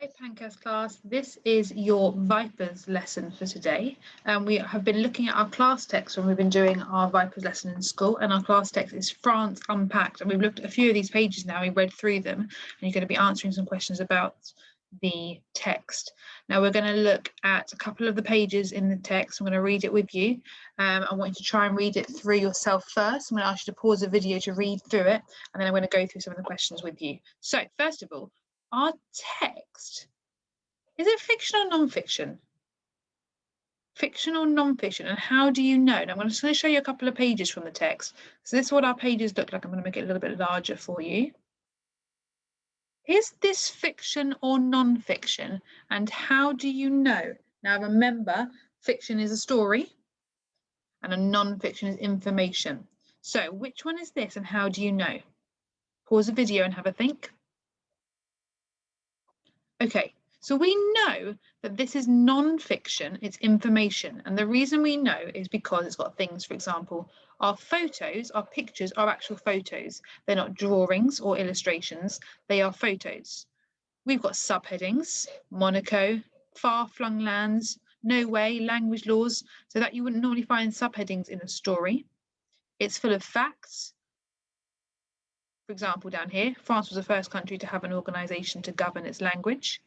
Hi Pankhurst class, this is your Vipers lesson for today. We have been looking at our class text when we've been doing our Vipers lesson in school, and our class text is France Unpacked, and we've looked at a few of these pages now, we've read through them, and you're going to be answering some questions about the text. Now we're going to look at a couple of the pages in the text. I'm going to read it with you. I want you to try and read it through yourself first. I'm going to ask you to pause the video to read through it, and then I'm going to go through some of the questions with you. So first of all, our text, is it fiction or non-fiction? Fiction or non-fiction, and how do you know? Now I'm just going to show you a couple of pages from the text. So this is what our pages look like. I'm going to make it a little bit larger for you. Is this fiction or non-fiction, and how do you know? Now remember, fiction is a story and a non-fiction is information. So which one is this and how do you know? Pause the video and have a think. Okay, so we know that this is non-fiction, it's information. And the reason we know is because it's got things, for example, our photos, our pictures are actual photos. They're not drawings or illustrations, they are photos. We've got subheadings, Monaco, far-flung lands, no way, language laws, so that you wouldn't normally find subheadings in a story. It's full of facts. For example, down here, France was the first country to have an organisation to govern its language.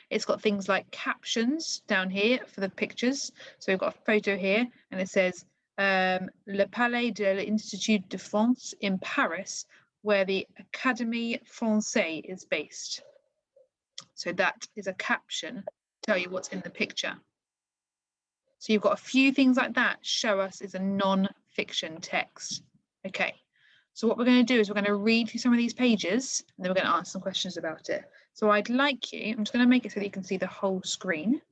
It's got things like captions down here for the pictures. So we've got a photo here and it says Le Palais de l'Institut de France in Paris, where the Académie Française is based. So that is a caption to tell you what's in the picture. So you've got a few things like that show us it's a non-fiction text. Okay, so what we're going to do is we're going to read through some of these pages and then we're going to answer some questions about it. So I'd like you, I'm just going to make it so that you can see the whole screen.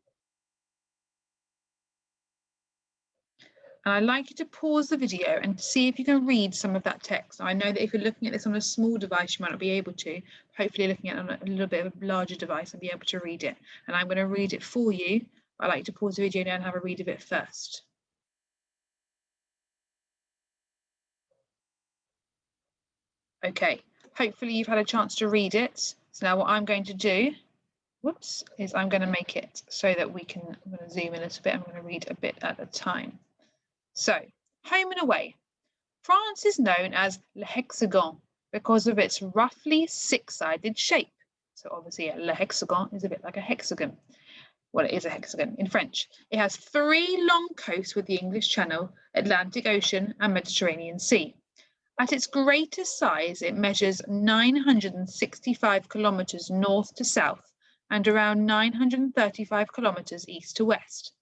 And I'd like you to pause the video and see if you can read some of that text. I know that if you're looking at this on a small device, you might not be able to. Hopefully looking at it on a little bit of a larger device and be able to read it. And I'm going to read it for you. I'd like you to pause the video now and have a read of it first. Okay, hopefully you've had a chance to read it. So now what I'm going to do, is I'm going to make it so that we can, I'm going to zoom in a little bit. I'm going to read a bit at a time. So, home and away. France is known as Le Hexagon because of its roughly six-sided shape. So obviously Le Hexagon is a bit like a hexagon. Well, it is a hexagon in French. It has three long coasts with the English Channel, Atlantic Ocean and Mediterranean Sea. At its greatest size, it measures 965 kilometres north to south and around 935 kilometres east to west.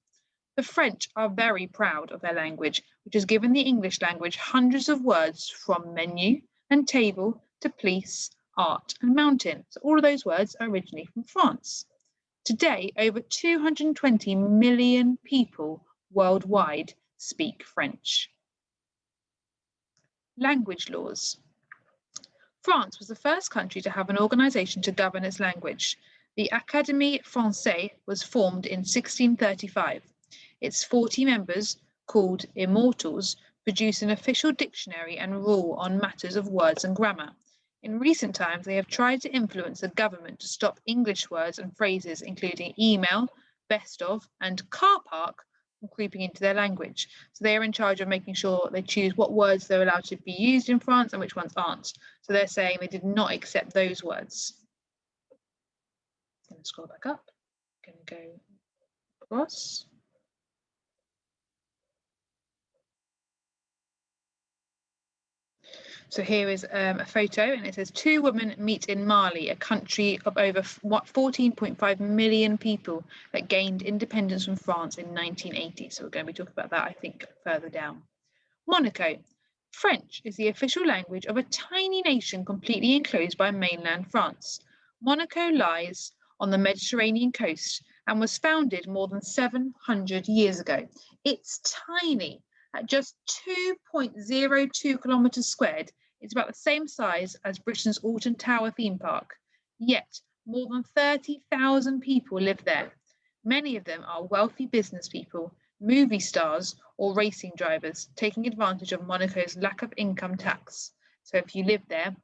The French are very proud of their language, which has given the English language hundreds of words from menu and table to police, art and mountain. So all of those words are originally from France. Today, over 220 million people worldwide speak French. Language laws. France was the first country to have an organisation to govern its language. The Académie Française was formed in 1635. Its 40 members, called immortals, produce an official dictionary and rule on matters of words and grammar. In recent times, they have tried to influence the government to stop English words and phrases, including email, best of, and car park, from creeping into their language. So they are in charge of making sure they choose what words they're allowed to be used in France and which ones aren't. So they're saying they did not accept those words. I'm going to scroll back up. I'm going to go across. So here is a photo and it says 2 women meet in Mali, a country of over 14.5 million people that gained independence from France in 1980. So we're going to be talking about that, I think, further down. Monaco. French is the official language of a tiny nation completely enclosed by mainland France. Monaco lies on the Mediterranean coast and was founded more than 700 years ago. It's tiny. At just 2.02 kilometres squared, it's about the same size as Britain's Alton Tower theme park. Yet, more than 30,000 people live there. Many of them are wealthy business people, movie stars, or racing drivers, taking advantage of Monaco's lack of income tax. So if you live there,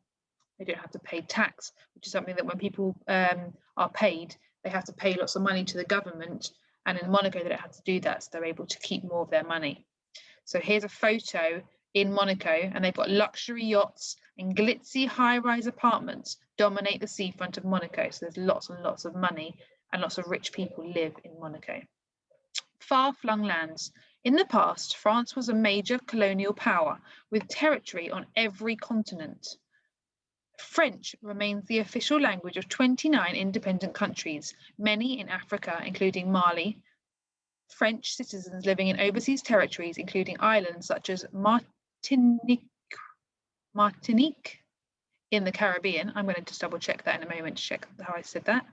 They don't have to pay tax, which is something that when people are paid, they have to pay lots of money to the government. And in Monaco, they don't have to do that, so they're able to keep more of their money. So here's a photo in Monaco, and they've got luxury yachts and glitzy high-rise apartments dominate the seafront of Monaco. So there's lots and lots of money, and lots of rich people live in Monaco. Far-flung lands. In the past, France was a major colonial power with territory on every continent. French remains the official language of 29 independent countries, many in Africa, including Mali. French citizens living in overseas territories, including islands such as Martinique in the Caribbean. I'm going to just double check that in a moment to check how I said that.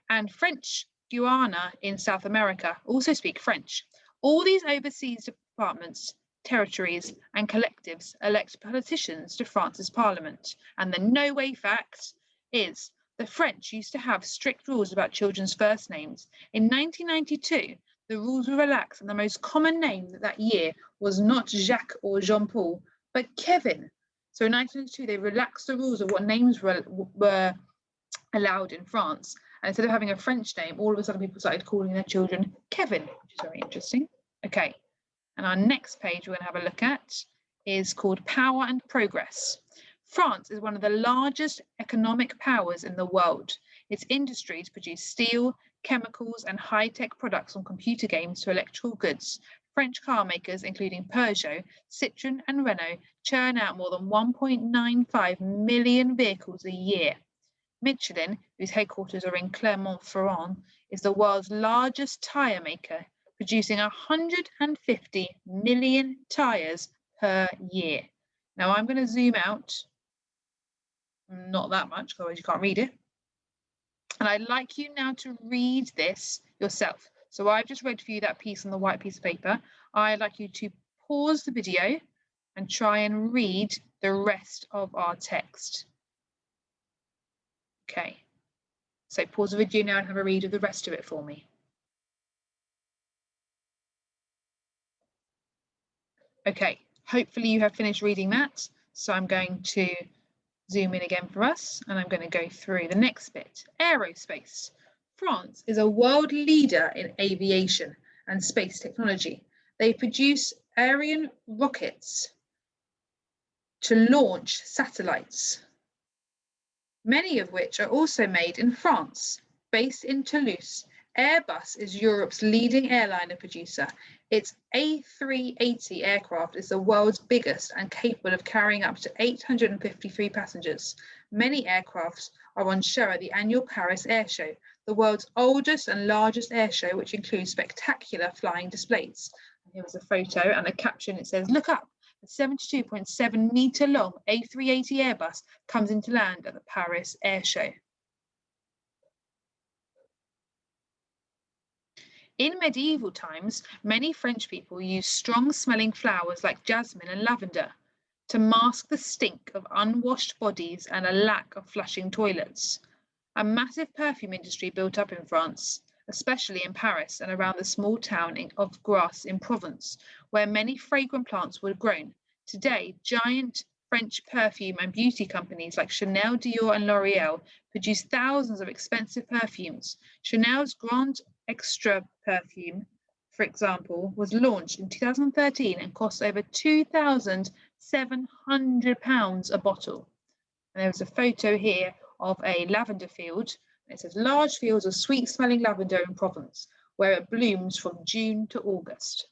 And French Guiana in South America also speak French. All these overseas departments, territories and collectives elect politicians to France's parliament. And the no way fact is the French used to have strict rules about children's first names. In 1992, the rules were relaxed, and the most common name that year was not Jacques or Jean-Paul, but Kevin. So in 1992, they relaxed the rules of what names were allowed in France. And instead of having a French name, all of a sudden people started calling their children Kevin, which is very interesting. Okay, and our next page we're going to have a look at is called Power and Progress. France is one of the largest economic powers in the world. Its industries produce steel, chemicals, and high-tech products from computer games to electrical goods. French car makers, including Peugeot, Citroën, and Renault, churn out more than 1.95 million vehicles a year. Michelin, whose headquarters are in Clermont-Ferrand, is the world's largest tyre maker, producing 150 million tyres per year. Now I'm going to zoom out, not that much, otherwise you can't read it. And I'd like you now to read this yourself. So I've just read for you that piece on the white piece of paper. I'd like you to pause the video and try and read the rest of our text. Okay, so pause the video now and have a read of the rest of it for me. Okay, hopefully you have finished reading that. So I'm going to zoom in again for us, and I'm going to go through the next bit. Aerospace. France is a world leader in aviation and space technology. They produce Ariane rockets to launch satellites, many of which are also made in France. Based in Toulouse, Airbus is Europe's leading airliner producer. Its A380 aircraft is the world's biggest and capable of carrying up to 853 passengers. Many aircrafts are on show at the annual Paris Air Show, the world's oldest and largest air show, which includes spectacular flying displays. And here is a photo and a caption. It says, "Look up, the 72.7 metre long A380 Airbus comes into land at the Paris Air Show." In medieval times, many French people used strong-smelling flowers like jasmine and lavender to mask the stink of unwashed bodies and a lack of flushing toilets. A massive perfume industry built up in France, especially in Paris and around the small town of Grasse in Provence, where many fragrant plants were grown. Today, giant French perfume and beauty companies like Chanel, Dior, and L'Oreal produce thousands of expensive perfumes. Chanel's Grand Extra perfume, for example, was launched in 2013 and costs over £2,700 a bottle. And there's a photo here of a lavender field. It says large fields of sweet-smelling lavender in Provence, where it blooms from June to August.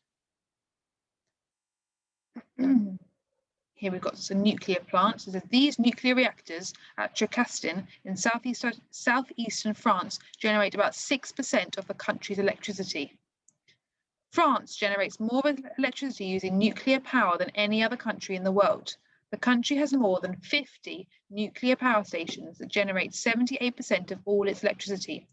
Here we've got some nuclear plants. So these nuclear reactors at Tricastin in southeastern France generate about 6% of the country's electricity. France generates more electricity using nuclear power than any other country in the world. The country has more than 50 nuclear power stations that generate 78% of all its electricity.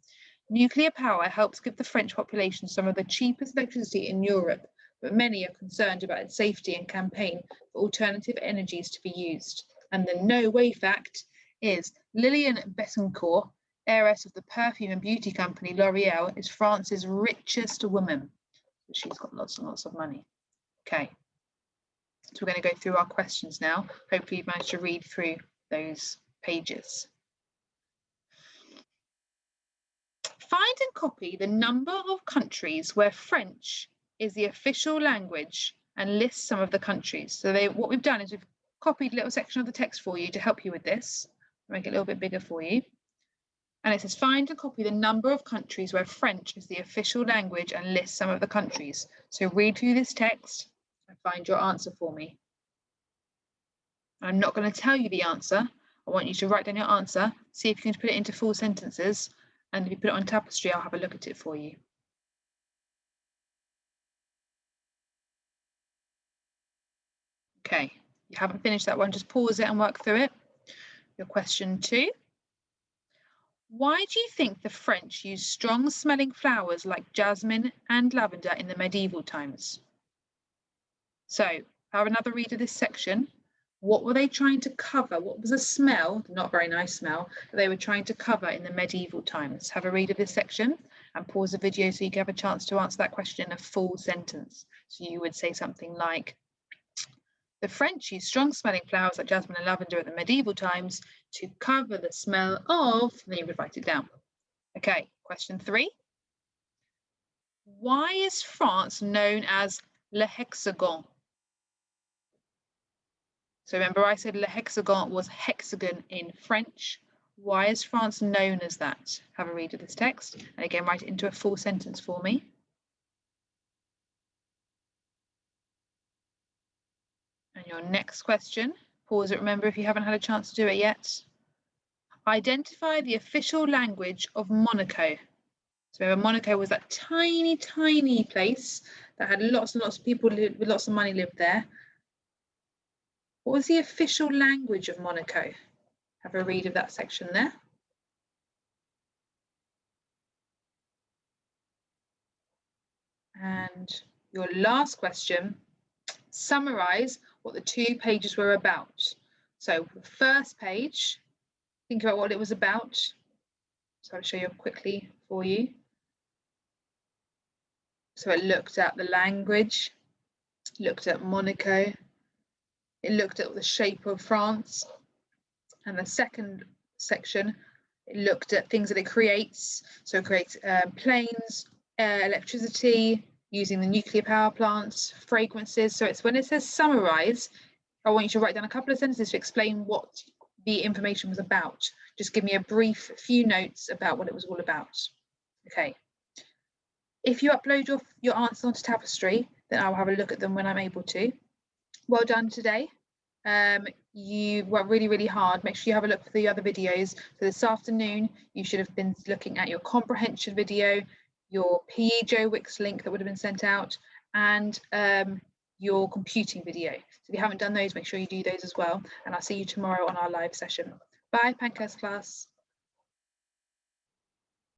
Nuclear power helps give the French population some of the cheapest electricity in Europe, but many are concerned about its safety and campaign for alternative energies to be used. And the no way fact is Liliane Bettencourt, heiress of the perfume and beauty company L'Oreal, is France's richest woman. She's got lots and lots of money. Okay, so we're going to go through our questions now. Hopefully you've managed to read through those pages. Find and copy the number of countries where French is the official language and list some of the countries. So what we've done is we've copied a little section of the text for you to help you with this. Make it a little bit bigger for you. And it says, find and copy the number of countries where French is the official language and list some of the countries. So read through this text and find your answer for me. I'm not going to tell you the answer. I want you to write down your answer, see if you can put it into full sentences, and if you put it on Tapestry, I'll have a look at it for you. Okay, you haven't finished that one, just pause it and work through it. Your question 2. Why do you think the French used strong-smelling flowers like jasmine and lavender in the medieval times? So, have another read of this section. What were they trying to cover? What was a smell, not very nice smell, that they were trying to cover in the medieval times? Have a read of this section and pause the video so you can have a chance to answer that question in a full sentence. So you would say something like, the French used strong-smelling flowers like jasmine and lavender at the medieval times to cover the smell of, and then you would write it down. Okay, question 3. Why is France known as Le Hexagon? So remember I said Le Hexagon was hexagon in French. Why is France known as that? Have a read of this text and again write it into a full sentence for me. And your next question, pause it, remember if you haven't had a chance to do it yet. Identify the official language of Monaco. So remember, Monaco was that tiny, tiny place that had lots and lots of people with lots of money lived there. What was the official language of Monaco? Have a read of that section there. And your last question, summarize what the 2 pages were about. So the first page, think about what it was about. So I'll show you quickly for you. So it looked at the language, looked at Monaco, it looked at the shape of France. And the second section, it looked at things that it creates. So it creates planes, electricity, using the nuclear power plants, fragrances. So it's when it says summarize, I want you to write down a couple of sentences to explain what the information was about. Just give me a brief few notes about what it was all about. Okay. If you upload your answers onto Tapestry, then I'll have a look at them when I'm able to. Well done today. You worked really, really hard. Make sure you have a look for the other videos. So this afternoon, you should have been looking at your comprehension video, your PE Joe Wicks link that would have been sent out, and your computing video. So if you haven't done those, make sure you do those as well. And I'll see you tomorrow on our live session. Bye, Pankhurst class.